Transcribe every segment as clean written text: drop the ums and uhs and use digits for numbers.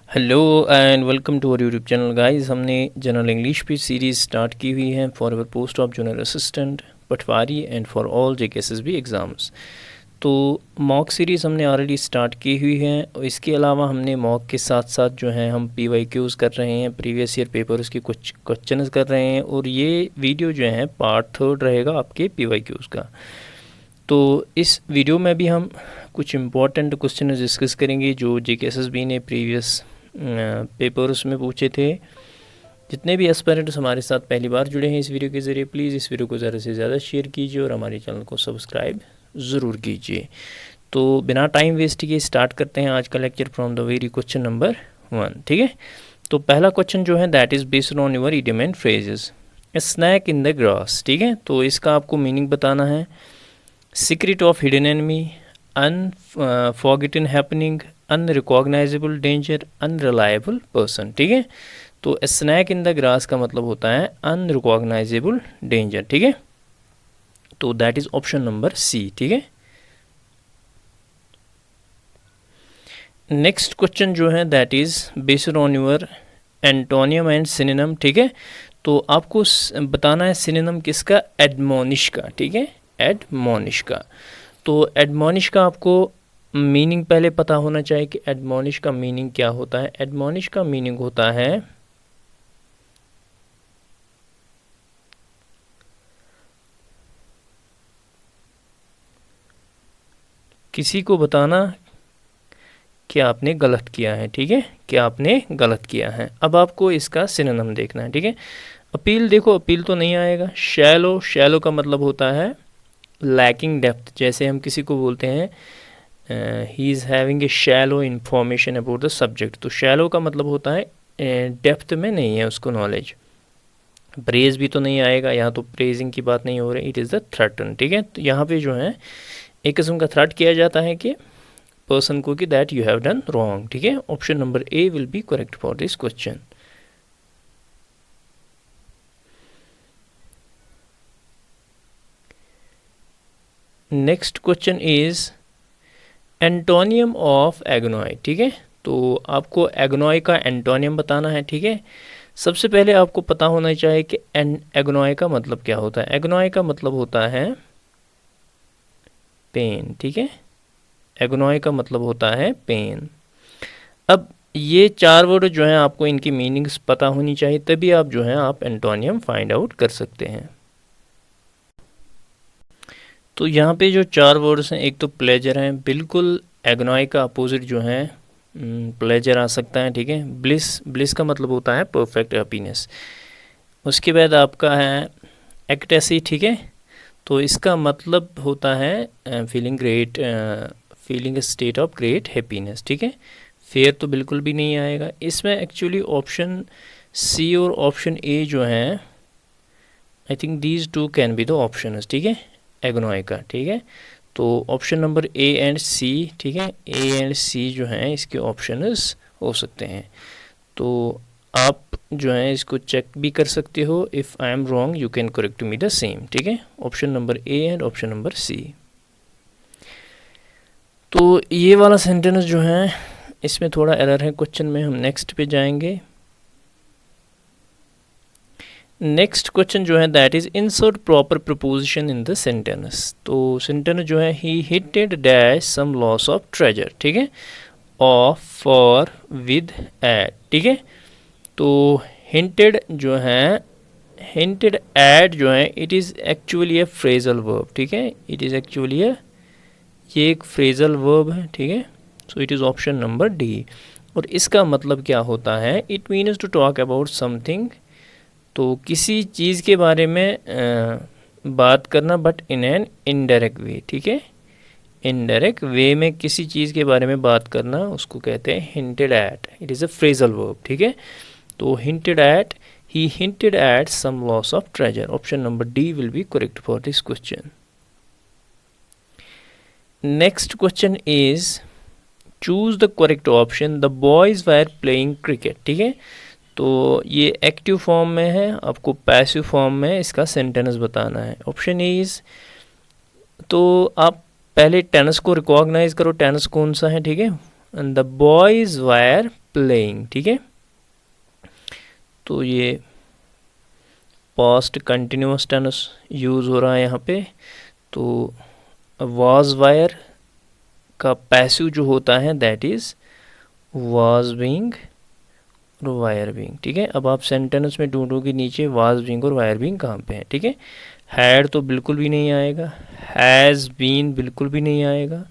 Hello and welcome to our YouTube channel guys. हमने general English पे series start की हुई है for our post of junior assistant patwari and for all JKSSB exams. तो mock series हमने already start की हुई है और इसके अलावा हमने मॉक के साथ साथ जो है हम पीवाईक्यूज़ कर रहे हैं, प्रीवियस ईयर पेपर्स के कुछ क्वेश्चन कर रहे हैं और ये वीडियो जो है पार्ट 3 रहेगा आपके पीवाईक्यूज़ का। तो इस वीडियो में भी हम कुछ इम्पॉर्टेंट क्वेश्चन डिस्कस करेंगे जो जेकेएसएसबी ने प्रीवियस पेपर्स में पूछे थे। जितने भी एस्पिरेंट्स हमारे साथ पहली बार जुड़े हैं इस वीडियो के ज़रिए, प्लीज़ इस वीडियो को ज़्यादा से ज़्यादा शेयर कीजिए और हमारे चैनल को सब्सक्राइब ज़रूर कीजिए। तो बिना टाइम वेस्ट किए स्टार्ट करते हैं आज का lecture from the very question number 1। ठीक है, तो पहला क्वेश्चन जो है that is based on your idiom and phrases. A snake in the grass. ठीक है, तो इसका आपको मीनिंग बताना है। Secret of hidden enemy, unforgotten happening, unrecognisable danger, unreliable person. ठीक है, तो स्नैक इन द ग्रास का मतलब होता है अनरिकॉग्नाइजेबल डेंजर। ठीक है, तो that is option number C. ठीक है, नेक्स्ट क्वेश्चन जो है that is based on your antonym and synonym. ठीक है, तो आपको बताना है सिनोनिम किसका, एडमोनिश का। ठीक है, एडमोनिश का। तो एडमोनिश का आपको मीनिंग पहले पता होना चाहिए कि एडमोनिश का मीनिंग क्या होता है। एडमोनिश का मीनिंग होता है किसी को बताना कि आपने गलत किया है। ठीक है, कि आपने गलत किया है। अब आपको इसका सिनोनिम देखना है। ठीक है, अपील देखो, अपील तो नहीं आएगा। शैलो, शैलो का मतलब होता है लैकिंग डेप्थ। जैसे हम किसी को बोलते हैं he is having a shallow information about the subject, तो शैलो का मतलब होता है डेप्थ में नहीं है उसको नॉलेज। प्रेज भी तो नहीं आएगा, यहाँ तो प्रेजिंग की बात नहीं हो रही, इट इज़ द थ्रेटन। ठीक है, तो यहाँ पे जो है एक किस्म का थ्रेट किया जाता है कि पर्सन को कि that you have done wrong. ठीक है, option number A will be correct for this question. Next question is antonym of annoy. ठीक है, तो आपको एग्नॉय का एंटोनियम बताना है। ठीक है, सबसे पहले आपको पता होना चाहिए कि एग्नॉय का मतलब क्या होता है। एग्नॉय का मतलब होता है पेन। ठीक है, एग्नॉय का मतलब होता है पेन। अब ये चार वर्ड जो हैं आपको इनकी मीनिंग्स पता होनी चाहिए, तभी आप जो है आप एंटोनियम फाइंड आउट कर सकते हैं। तो यहाँ पे जो चार वर्ड्स हैं, एक तो प्लेजर हैं, बिल्कुल एग्नॉय का अपोजिट जो है प्लेजर आ सकता है। ठीक है, ब्लिस, ब्लिस का मतलब होता है परफेक्ट हैप्पीनेस। उसके बाद आपका है एक्टेसी। ठीक है, तो इसका मतलब होता है feeling great, feeling A state of great happiness. ठीक है, फेयर तो बिल्कुल भी नहीं आएगा इसमें। एक्चुअली ऑप्शन सी और ऑप्शन ए जो हैं, I think these two can be the option. ठीक है, एग्नॉय का। ठीक है, तो ऑप्शन नंबर ए एंड सी। ठीक है, ए एंड सी जो हैं इसके ऑप्शंस हो सकते हैं। तो आप जो है इसको चेक भी कर सकते हो। If I am wrong you can correct me the same. ठीक है, option number A and option number C. तो ये वाला सेंटेंस जो है इसमें थोड़ा एरर है क्वेश्चन में, हम नेक्स्ट पे जाएंगे। नेक्स्ट क्वेश्चन जो है that is insert proper preposition in the sentence. तो सेंटेंस जो है he hated dash some loss of treasure. ठीक है, ऑफ फॉर विद एट। ठीक है, तो हिंटेड जो है, हिंटेड एट जो है it is actually A phrasal verb. ठीक है, इट इज़ एक्चुअली ये एक फ्रेजल वर्ब है। ठीक है, so it is option number D. और इसका मतलब क्या होता है, it means to talk about something, तो किसी चीज़ के बारे में बात करना but in an indirect way. ठीक है, इनडायरेक्ट वे में किसी चीज़ के बारे में बात करना उसको कहते हैं hinted at. It is a phrasal verb. ठीक है, तो hinted at, he hinted at some loss of treasure. Option number D will be correct for this question. Next question is choose the correct option, the boys were playing cricket. ठीक है, तो ये active form में है, आपको passive form में इसका sentence बताना है। ऑप्शन इज, तो आप पहले टेनिस को रिकॉग्नाइज करो, टेनिस कौन सा है। ठीक है, द बॉयज वायर प्लेइंग, ठीक है। तो ये पास्ट कंटिन्यूस टेंस यूज़ हो रहा है यहाँ पे। तो वाज वायर का पैसिव जो होता है दैट इज़ वाज बीइंग और वायर बीइंग, ठीक है। अब आप सेंटेंस में ढूंढोगे नीचे वाज बीइंग और वायर बीइंग कहाँ पे है, ठीक है। हैड तो बिल्कुल भी नहीं आएगा, हैज़ बीन बिल्कुल भी नहीं आएगा,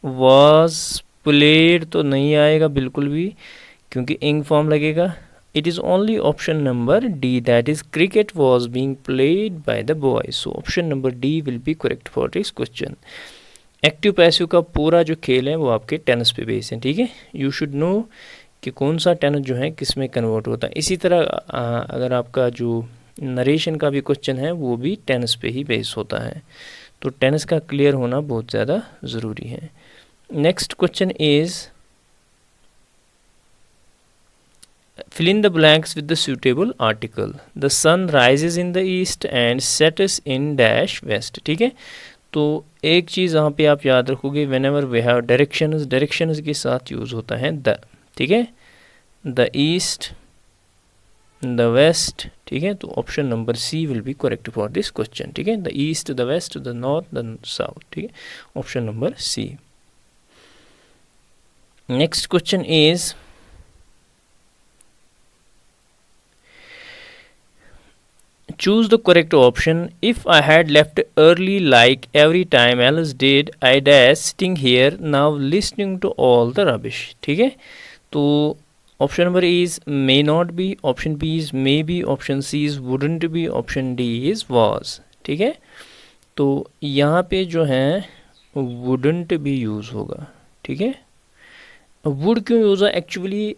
वाज प्लेड तो नहीं आएगा बिल्कुल भी, क्योंकि इंग फॉर्म लगेगा। It is only option number D that is cricket was being played by the boys. So option number D will be correct for this question. Active passive का पूरा जो खेल है वो आपके टेनिस पे बेस है, ठीक है। यू शुड नो कि कौन सा टेनिस जो है किस में कन्वर्ट होता है। इसी तरह अगर आपका जो नरेशन का भी क्वेश्चन है वो भी टेनिस पे ही बेस होता है। तो टेनिस का क्लियर होना बहुत ज़्यादा ज़रूरी है। Next question is fill in the blanks with the suitable article. The sun rises in the east and sets in dash west, ठीक है। तो एक चीज़ यहाँ पे आप याद रखोगे, whenever we have directions, directions के साथ यूज़ होता है the, ठीक है। the east, the west, ठीक है। तो option number C will be correct for this question, ठीक है। the east, the west, the north, the south, ठीक है। Option number C. Next question is choose the correct option. If I had left early like every time Alice did, I dash sitting here now listening to all the rubbish, ठीक है। तो option number is may not be, option B is may be, option C is wouldn't be, option D is was, ठीक है। तो यहाँ पे जो है wouldn't be यूज़ होगा, ठीक है। would क्यों यूज़ है? एक्चुअली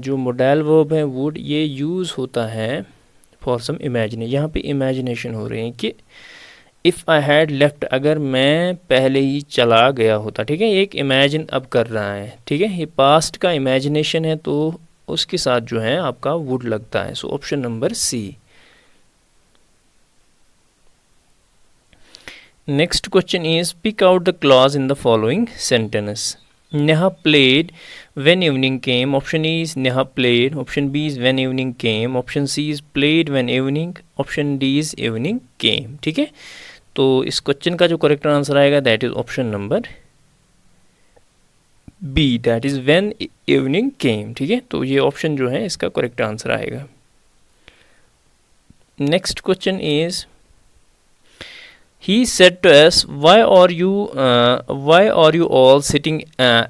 जो मोडाइल वर्ब है would, ये यूज़ होता है फॉर सम इमेजिनेशन। यहाँ पे इमेजिनेशन हो रही है कि इफ़ आई हैड लेफ्ट, अगर मैं पहले ही चला गया होता, ठीक है। एक इमेजिन अब कर रहा है, ठीक है। ये पास्ट का इमेजिनेशन है तो उसके साथ जो है आपका वुड लगता है। So option number C. Next question is pick out the clause in the following sentence. Neha played when evening came. Option E is Neha played. Option B is when evening came. Option C is played when evening. Option D is evening came, ठीक है। तो इस question का जो correct answer आएगा that is option number B that is when evening came, ठीक है। तो ये ऑप्शन जो है इसका करेक्ट आंसर आएगा। Next question is He said to us, why are you all sitting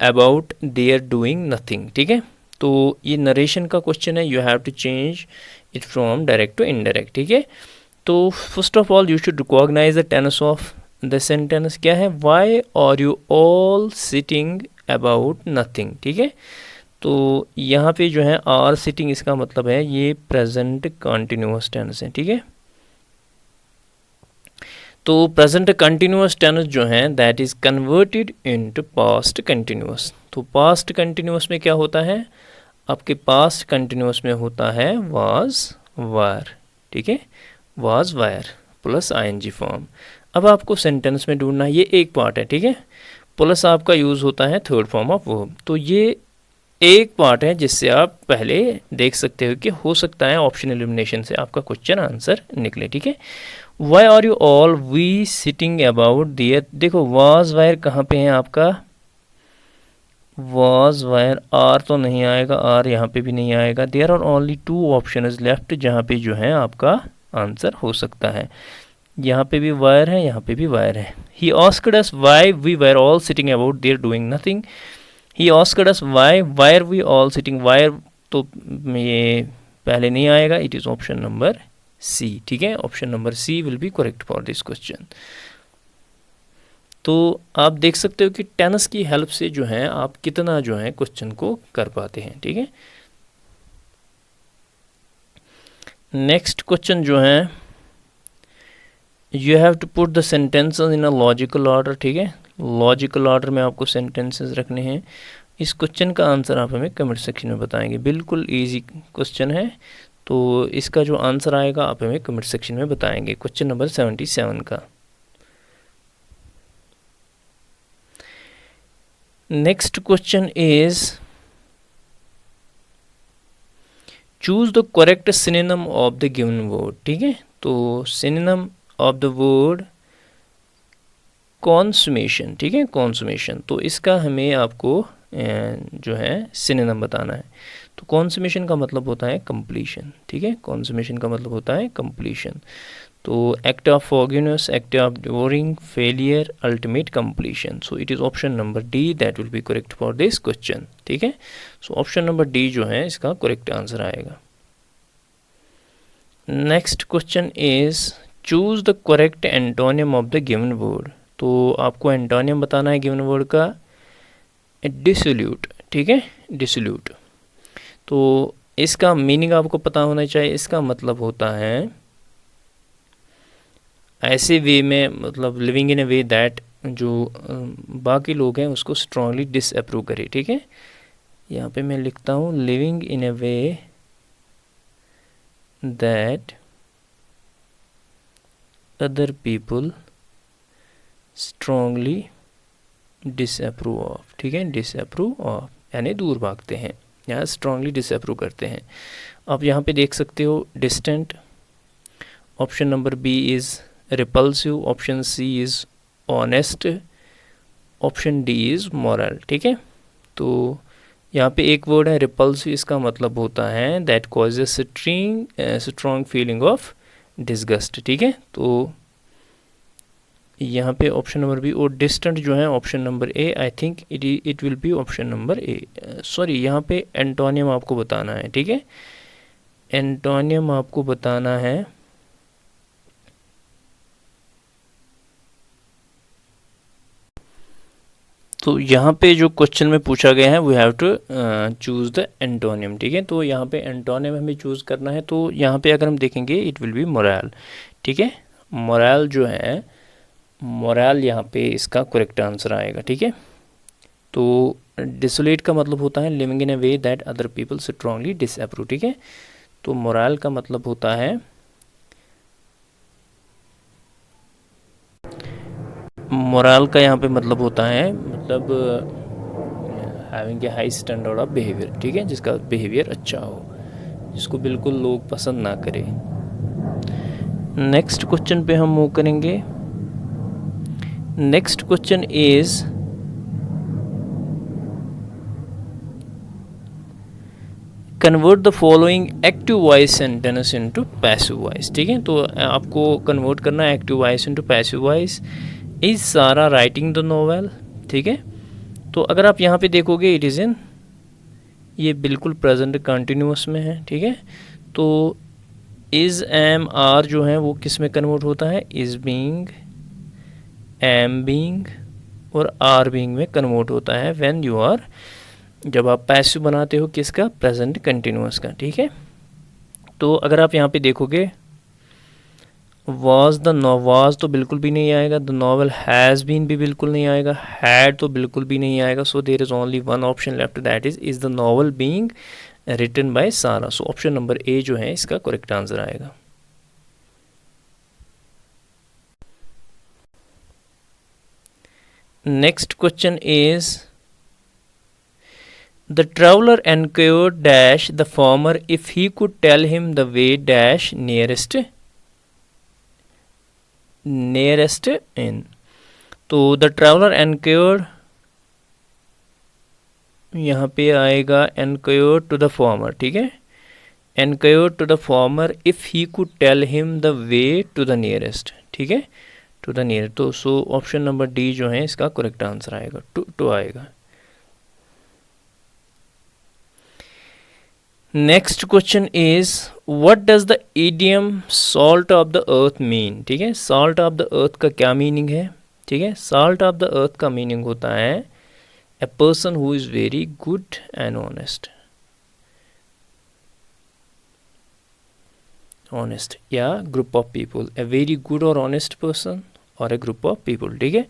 about there doing nothing, ठीक है। तो ये नरेशन का क्वेश्चन है, you have to change it from direct to indirect, ठीक है। तो first of all you should recognise the tense of the sentence. क्या है? why are you all sitting about nothing, ठीक है। तो यहाँ पे जो है आर सिटिंग, इसका मतलब है ये प्रेजेंट कंटिन्यूअस टेंस है, ठीक है। तो प्रेजेंट कंटिन्यूअस टेंस जो है that is converted into past continuous. तो पास्ट कंटिन्यूअस में क्या होता है? आपके पास्ट कंटिन्यूअस में होता है वाज वायर, ठीक है। Was were plus ING form. अब आपको सेंटेंस में ढूंढना है, ये एक पार्ट है, ठीक है। प्लस आपका यूज़ होता है थर्ड फॉर्म ऑफ वर्ब। तो ये एक पार्ट है जिससे आप पहले देख सकते हो कि हो सकता है ऑप्शन एलिमिनेशन से आपका क्वेश्चन आंसर निकले, ठीक है। Why are you all we sitting about there, देखो वाज वायर कहाँ पे है आपका? वाज वायर आर तो नहीं आएगा, आर यहाँ पे भी नहीं आएगा। There are only two option is left जहाँ पे जो है आपका आंसर हो सकता है। यहाँ पे भी वायर है, यहाँ पे भी वायर है। He asked us why we were all sitting about there doing nothing. He asked us why were we all sitting, were तो ये पहले नहीं आएगा, it is option number C, ठीक है। Option number C will be correct for this question. तो आप देख सकते हो कि टेंस की हेल्प से जो है आप कितना जो है क्वेश्चन को कर पाते हैं, ठीक है। नेक्स्ट क्वेश्चन जो है you have to put the sentences in a logical order, ठीक है। लॉजिकल ऑर्डर में आपको सेंटेंसेस रखने हैं। इस क्वेश्चन का आंसर आप हमें कमेंट सेक्शन में बताएंगे। बिल्कुल इजी क्वेश्चन है, तो इसका जो आंसर आएगा आप हमें कमेंट सेक्शन में बताएंगे। क्वेश्चन नंबर 77 का। Next question is choose the correct synonym of the given word, ठीक है। तो सिनोनिम ऑफ द वर्ड कॉन्सुमेशन, ठीक है, कॉन्सुमेशन, तो इसका हमें आपको जो है सिनोनिम बताना है। तो कॉन्सुमेशन का मतलब होता है कंप्लीशन, ठीक है, कॉन्सुमेशन का मतलब होता है कंप्लीशन। तो act of forgiveness, act of devouring, failure, ultimate completion. So it is option number D that will be correct for this question, ठीक है। सो ऑप्शन नंबर डी जो है इसका करेक्ट आंसर आएगा। Next question is choose the correct antonym of the given word. तो आपको antonym बताना है गिवन वर्ड का डिसोल्यूट, ठीक है, डिसोल्यूट। तो इसका मीनिंग आपको पता होना चाहिए। इसका मतलब होता है ऐसे वे में, मतलब living in A way that जो बाकी लोग हैं उसको स्ट्रांगली डिसअप्रूव करे, ठीक है। यहाँ पे मैं लिखता हूँ living in A way that other people strongly disapprove of, ठीक है, डिसअप्रूव ऑफ यानी दूर भागते हैं या स्ट्रांगली डिसअप्रूव करते हैं। आप यहाँ पे देख सकते हो distant, option number B is repulsive, option C is honest, option D is moral, ठीक है। तो यहाँ पे एक वर्ड है रिपल्सिव, इसका मतलब होता है that causes strong feeling of disgust, ठीक है। तो यहाँ पे ऑप्शन नंबर बी, और डिस्टेंट जो है option number A, I think it will be option number A, sorry यहाँ पे एंटोनियम आपको बताना है, ठीक है, एंटोनियम आपको बताना है तो यहाँ पे जो क्वेश्चन में पूछा गया है we have to choose the antonym, ठीक है। तो यहाँ पे एंटोनियम हमें चूज़ करना है। तो यहाँ पे अगर हम देखेंगे इट विल बी मोरल, ठीक है, मोरल जो है, मोरल यहाँ पे इसका करेक्ट आंसर आएगा, ठीक है। तो डिसोलेट का मतलब होता है living in A way that other people strongly disapprove, ठीक है। तो मोरल का मतलब होता है, मोरल का यहाँ पे मतलब होता है, मतलब having a high standard of behaviour, ठीक है, जिसका बिहेवियर अच्छा हो, जिसको बिल्कुल लोग पसंद ना करें। नेक्स्ट क्वेश्चन पे हम मूव करेंगे। Next question is convert the following active voice sentence into passive voice, ठीक है। तो आपको कन्वर्ट करना है active voice into passive voice. Is सारा राइटिंग द नोवेल, ठीक है। तो अगर आप यहाँ पे देखोगे इट इज़ इन, ये बिल्कुल प्रेजेंट कंटिन्यूअस में है, ठीक है। तो इज़ एम आर जो है वो किस में कन्वर्ट होता है, इज़ बीइंग, एम बीइंग और आर बीइंग में कन्वर्ट होता है व्हेन यू आर, जब आप पैसिव बनाते हो किसका, प्रेजेंट कंटिन्यूअस का, ठीक है। तो अगर आप यहाँ पे देखोगे वाज द नो, वाज तो बिल्कुल भी नहीं आएगा, द नॉवल हैज़ बीन भी बिल्कुल नहीं आएगा, हैड तो बिल्कुल भी नहीं आएगा। So there is only one option left that is the novel being written by Sara. So option number A जो है इसका करेक्ट आंसर आएगा। Next question is the traveller enquired dash the farmer if he could tell him the way dash nearest inn। तो the traveller enquired यहाँ पे आएगा enquired to the farmer, ठीक है, enquired to the farmer if he could tell him the way to the nearest, ठीक है, to the near. तो सो option number D जो है इसका करेक्ट आंसर आएगा, टू आएगा। Next question is what does the idiom salt of the earth mean, ठीक है। सॉल्ट ऑफ द अर्थ का क्या मीनिंग है, ठीक है। सॉल्ट ऑफ द अर्थ का मीनिंग होता है a person who is very good and honest, honest या group of people, a very good और ऑनेस्ट पर्सन और ए ग्रुप ऑफ पीपल, ठीक है।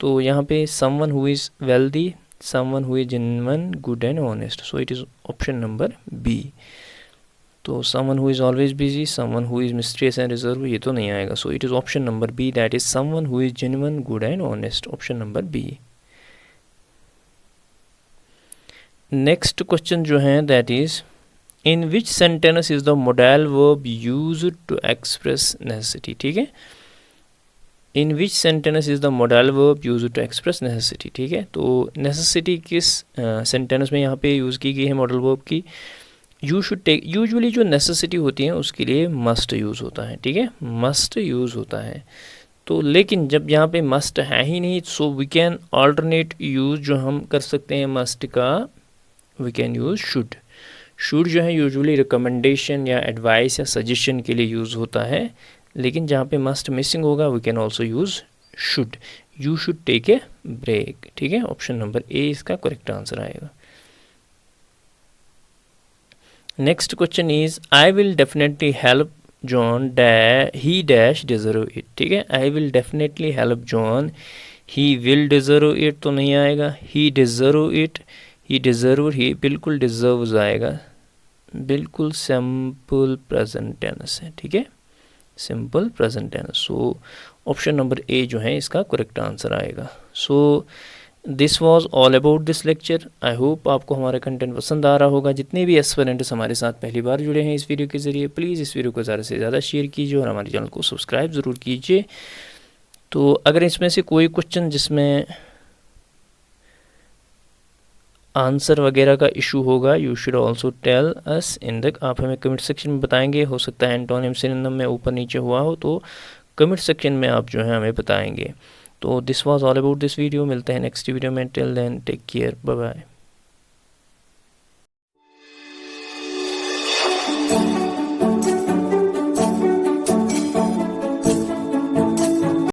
तो यहाँ पे someone who is wealthy, someone who is genuine, good and honest, so it is option number B। तो someone who is always busy, someone who is mysterious and reserved, ये तो नहीं आएगा, so it is option number B that is someone who is genuine, good and honest, option number B। next question जो है that is in which sentence is the modal verb used to express necessity, ठीक है, in which sentence is the modal verb used to express necessity, ठीक है। तो necessity किस sentence में यहाँ पे यूज़ की गई है मॉडल वर्ब की, यू शुड टेक, यूजुअली जो नेसेसिटी होती है उसके लिए मस्ट यूज़ होता है, ठीक है, मस्ट यूज़ होता है। तो लेकिन जब यहाँ पे मस्ट है ही नहीं, so we can alternate use जो हम कर सकते हैं मस्ट का, we can use should. Should जो है यूजुअली रिकमेंडेशन या एडवाइस या सजेशन के लिए यूज़ होता है, लेकिन जहाँ पे मस्ट मिसिंग होगा we can also use should. You should take a break, ठीक है, ऑप्शन नंबर ए इसका करेक्ट आंसर आएगा। Next question is I will definitely help John he dash deserve it, ठीक है, I will definitely help John, he will deserve it तो नहीं आएगा, he deserve it, he deserve, he बिल्कुल deserve आएगा, बिल्कुल सिंपल प्रेजेंट टेंस है, ठीक है, simple present tense. So option number A जो है इसका करेक्ट आंसर आएगा। So this was all about this lecture. I hope आपको हमारा कंटेंट पसंद आ रहा होगा। जितने भी एस्पिरेंट्स हमारे साथ पहली बार जुड़े हैं इस वीडियो के ज़रिए, प्लीज़ इस वीडियो को ज़्यादा से ज़्यादा शेयर कीजिए और हमारे चैनल को सब्सक्राइब ज़रूर कीजिए। तो अगर इसमें से कोई क्वेश्चन जिसमें आंसर वगैरह का इशू होगा, you should also tell us in the, आप हमें कमेंट सेक्शन में बताएंगे। हो सकता है एंटोनिम सिनोनिम में ऊपर नीचे हुआ हो, तो कमेंट सेक्शन में आप जो है हमें बताएंगे। तो this was all about this video. मिलते हैं नेक्स्ट वीडियो में। Till then take care, bye bye.